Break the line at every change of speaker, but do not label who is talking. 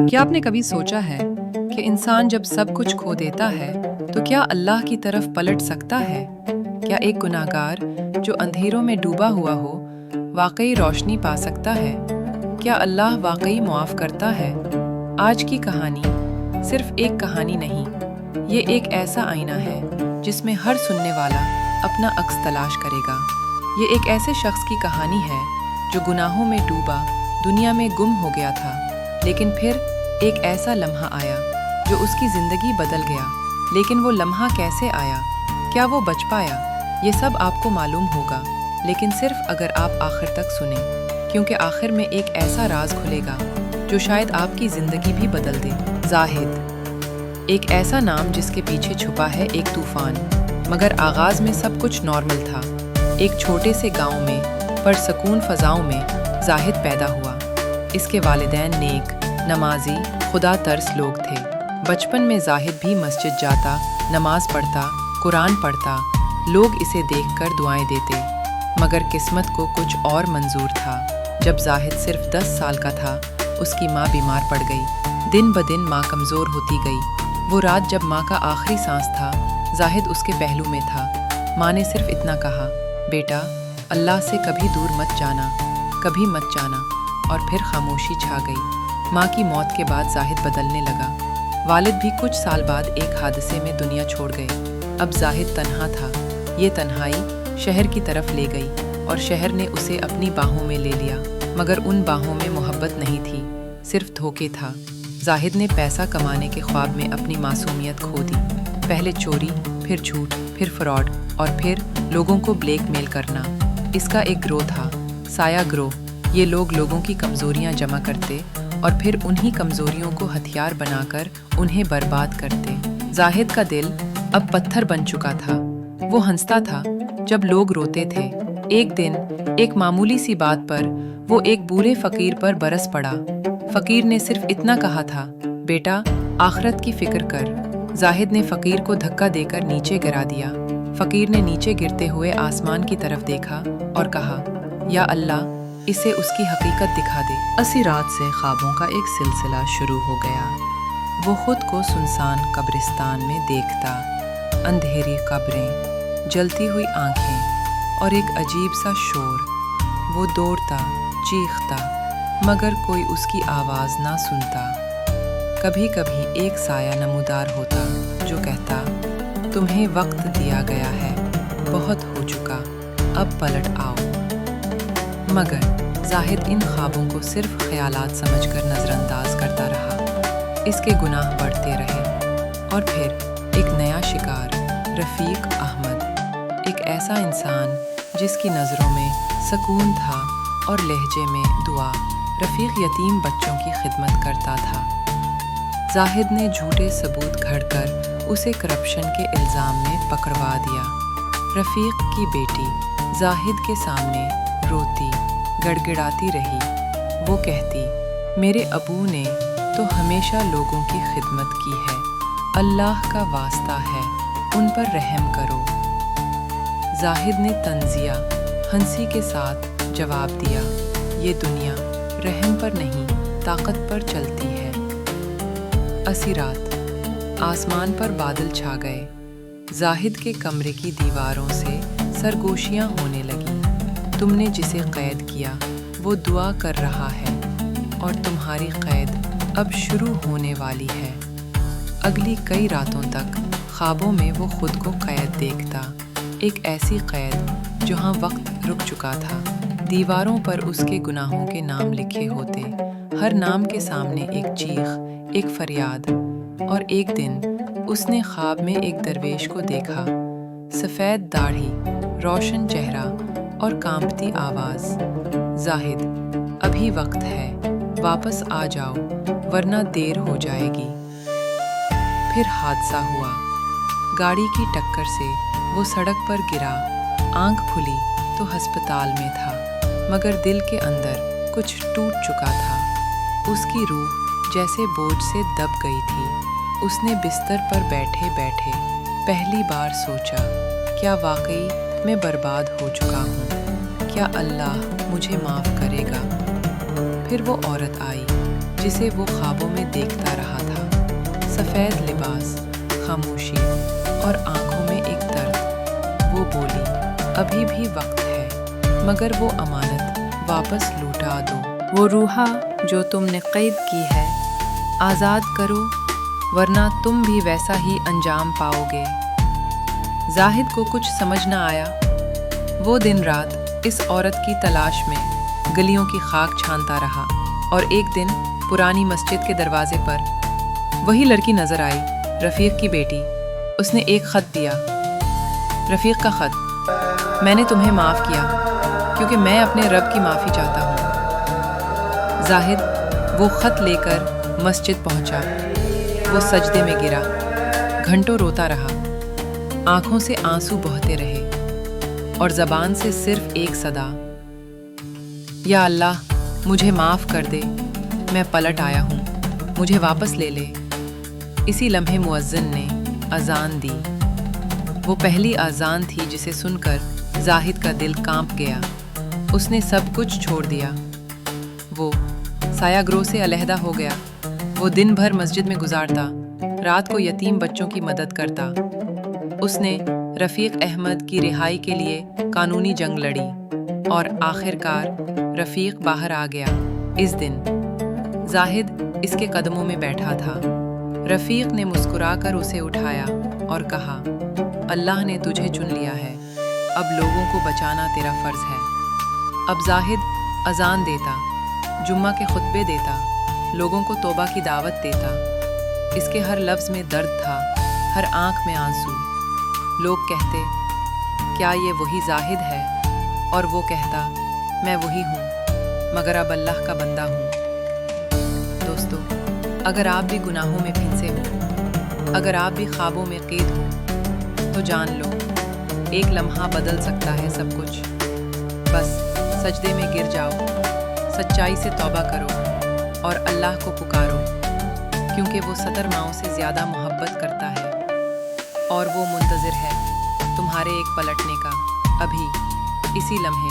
क्या आपने कभी सोचा है कि इंसान जब सब कुछ खो देता है तो क्या अल्लाह की तरफ पलट सकता है? क्या एक गुनाहगार जो अंधेरों में डूबा हुआ हो वाकई रोशनी पा सकता है? क्या अल्लाह वाकई मुआफ करता है? आज की कहानी सिर्फ एक कहानी नहीं, ये एक ऐसा आईना है जिसमें हर सुनने वाला अपना अक्स तलाश करेगा। ये एक ऐसे शख्स की कहानी है जो गुनाहों में डूबा दुनिया में गुम हो गया था, लेकिन फिर एक ऐसा लम्हा आया जो उसकी ज़िंदगी बदल गया। लेकिन वो लम्हा कैसे आया? क्या वो बच पाया? ये सब आपको मालूम होगा, लेकिन सिर्फ अगर आप आखिर तक सुने, क्योंकि आखिर में एक ऐसा राज खुलेगा जो शायद आपकी ज़िंदगी भी बदल दे। जाहिद, एक ऐसा नाम जिसके पीछे छुपा है एक तूफ़ान। मगर आगाज़ में सब कुछ नॉर्मल था। एक छोटे से गांव में परसकून फ़ज़ाओं में जाहिद पैदा हुआ। इसके वालिदैन नेक, नमाजी, खुदा तरस लोग थे। बचपन में जाहिद भी मस्जिद जाता, नमाज पढ़ता, कुरान पढ़ता। लोग इसे देखकर दुआएं देते। मगर किस्मत को कुछ और मंजूर था। जब जाहिद सिर्फ 10 साल का था, उसकी माँ बीमार पड़ गई। दिन ब दिन माँ कमज़ोर होती गई। वो रात जब माँ का आखिरी सांस था, जाहिद उसके पहलू में था। माँ ने सिर्फ इतना कहा, बेटा, अल्लाह से कभी दूर मत जाना, कभी मत जाना। और फिर खामोशी छा गई। माँ की मौत के बाद जाहिद बदलने लगा। वालिद भी कुछ साल बाद एक हादसे में दुनिया छोड़ गए। अब जाहिद तन्हा था। ये तन्हाई शहर की तरफ ले गई और शहर ने उसे अपनी बाहों में ले लिया। मगर उन बाहों में मोहब्बत नहीं थी, सिर्फ धोखे था। जाहिद ने पैसा कमाने के ख्वाब में अपनी मासूमियत खो दी। पहले चोरी, फिर झूठ, फिर फ्रॉड और फिर लोगों को ब्लैकमेल करना। इसका एक ग्रोह था, साया ग्रोह। ये लोग लोगों की कमज़ोरियाँ जमा करते और फिर उन्हीं कमज़ोरियों को हथियार बनाकर उन्हें बर्बाद करते। जाहिद का दिल अब पत्थर बन चुका था। वो हंसता था जब लोग रोते थे। एक दिन एक मामूली सी बात पर वो एक बूढ़े फ़कीर पर बरस पड़ा। फ़कीर ने सिर्फ इतना कहा था, बेटा, आखिरत की फ़िक्र कर। जाहिद ने फ़कीर को धक्का देकर नीचे गिरा दिया। फ़कीर ने नीचे गिरते हुए आसमान की तरफ देखा और कहा, या अल्लाह, इसे उसकी हकीकत दिखा दे। उसी रात से ख्वाबों का एक सिलसिला शुरू हो गया। वो खुद को सुनसान कब्रिस्तान में देखता, अंधेरी कब्रें, जलती हुई आंखें और एक अजीब सा शोर। वो दौड़ता, चीखता, मगर कोई उसकी आवाज़ ना सुनता। कभी कभी एक साया नमूदार होता जो कहता, तुम्हें वक्त दिया गया है, बहुत हो चुका, अब पलट आओ। मगर जाहिद इन ख्वाबों को सिर्फ ख्यालात समझकर नज़रअंदाज करता रहा। इसके गुनाह बढ़ते रहे और फिर एक नया शिकार, रफ़ीक अहमद, एक ऐसा इंसान जिसकी नज़रों में सुकून था और लहजे में दुआ। रफ़ीक यतीम बच्चों की खिदमत करता था। जाहिद ने झूठे सबूत घड़कर उसे करप्शन के इल्ज़ाम में पकड़वा दिया। रफ़ीक की बेटी जाहिद के सामने रोती, गड़गड़ाती रही। वो कहती, मेरे अबू ने तो हमेशा लोगों की खिदमत की है, अल्लाह का वास्ता है, उन पर रहम करो। जाहिद ने तंजिया हंसी के साथ जवाब दिया, ये दुनिया रहम पर नहीं, ताकत पर चलती है। असी रात आसमान पर बादल छा गए। जाहिद के कमरे की दीवारों से सरगोशियां होने लगीं। तुमने जिसे कैद किया वो दुआ कर रहा है और तुम्हारी कैद अब शुरू होने वाली है। अगली कई रातों तक ख्वाबों में वो खुद को कैद देखता, एक ऐसी कैद जहाँ वक्त रुक चुका था। दीवारों पर उसके गुनाहों के नाम लिखे होते, हर नाम के सामने एक चीख, एक फरियाद। और एक दिन उसने ख्वाब में एक दरवेश को देखा, सफ़ेद दाढ़ी, रोशन चेहरा और कांपती आवाज़, जाहिद, अभी वक्त है, वापस आ जाओ वरना देर हो जाएगी। फिर हादसा हुआ। गाड़ी की टक्कर से वो सड़क पर गिरा। आंख खुली तो अस्पताल में था, मगर दिल के अंदर कुछ टूट चुका था। उसकी रूह जैसे बोझ से दब गई थी। उसने बिस्तर पर बैठे बैठे पहली बार सोचा, क्या वाकई मैं बर्बाद हो चुका हूँ? क्या अल्लाह मुझे माफ़ करेगा? फिर वो औरत आई जिसे वो ख्वाबों में देखता रहा था। सफ़ेद लिबास, खामोशी और आंखों में एक दर्द। वो बोली, अभी भी वक्त है, मगर वो अमानत वापस लौटा दो। वो रूहा जो तुमने कैद की है आज़ाद करो, वरना तुम भी वैसा ही अंजाम पाओगे। जाहिद को कुछ समझ न आया। वो दिन रात इस औरत की तलाश में गलियों की खाक छानता रहा और एक दिन पुरानी मस्जिद के दरवाजे पर वही लड़की नजर आई, रफ़ीक की बेटी। उसने एक ख़त दिया। रफ़ीक का ख़त, मैंने तुम्हें माफ़ किया क्योंकि मैं अपने रब की माफ़ी चाहता हूँ। जाहिद वो ख़त लेकर मस्जिद पहुँचा। वो सजदे में गिरा, घंटों रोता रहा, आँखों से आंसू बहते रहे और ज़बान से सिर्फ एक सदा, या अल्लाह मुझे माफ़ कर दे, मैं पलट आया हूँ, मुझे वापस ले ले। इसी लम्हे मुअज्जिन ने अज़ान दी। वो पहली अज़ान थी जिसे सुनकर जाहिद का दिल कांप गया। उसने सब कुछ छोड़ दिया। वो सायाग्रोह से अलहदा हो गया। वो दिन भर मस्जिद में गुजारता, रात को यतीम बच्चों की मदद करता। उसने रफ़ीक अहमद की रिहाई के लिए कानूनी जंग लड़ी और आखिरकार रफ़ीक बाहर आ गया। इस दिन जाहिद इसके कदमों में बैठा था। रफ़ीक ने मुस्कुराकर उसे उठाया और कहा, अल्लाह ने तुझे चुन लिया है, अब लोगों को बचाना तेरा फ़र्ज़ है। अब जाहिद अज़ान देता, जुम्मा के खुतबे देता, लोगों को तौबा की दावत देता। इसके हर लफ्ज़ में दर्द था, हर आँख में आंसू। लोग कहते, क्या ये वही जाहिद है? और वो कहता, मैं वही हूँ, मगर अब अल्लाह का बंदा हूँ। दोस्तों, अगर आप भी गुनाहों में फंसे हो, अगर आप भी ख्वाबों में कैद हो, तो जान लो, एक लम्हा बदल सकता है सब कुछ। बस सजदे में गिर जाओ, सच्चाई से तौबा करो और अल्लाह को पुकारो, क्योंकि वो 70 माओं से ज़्यादा मोहब्बत करता है और वो मुंतज़िर है तुम्हारे एक पलटने का, अभी इसी लम्हे।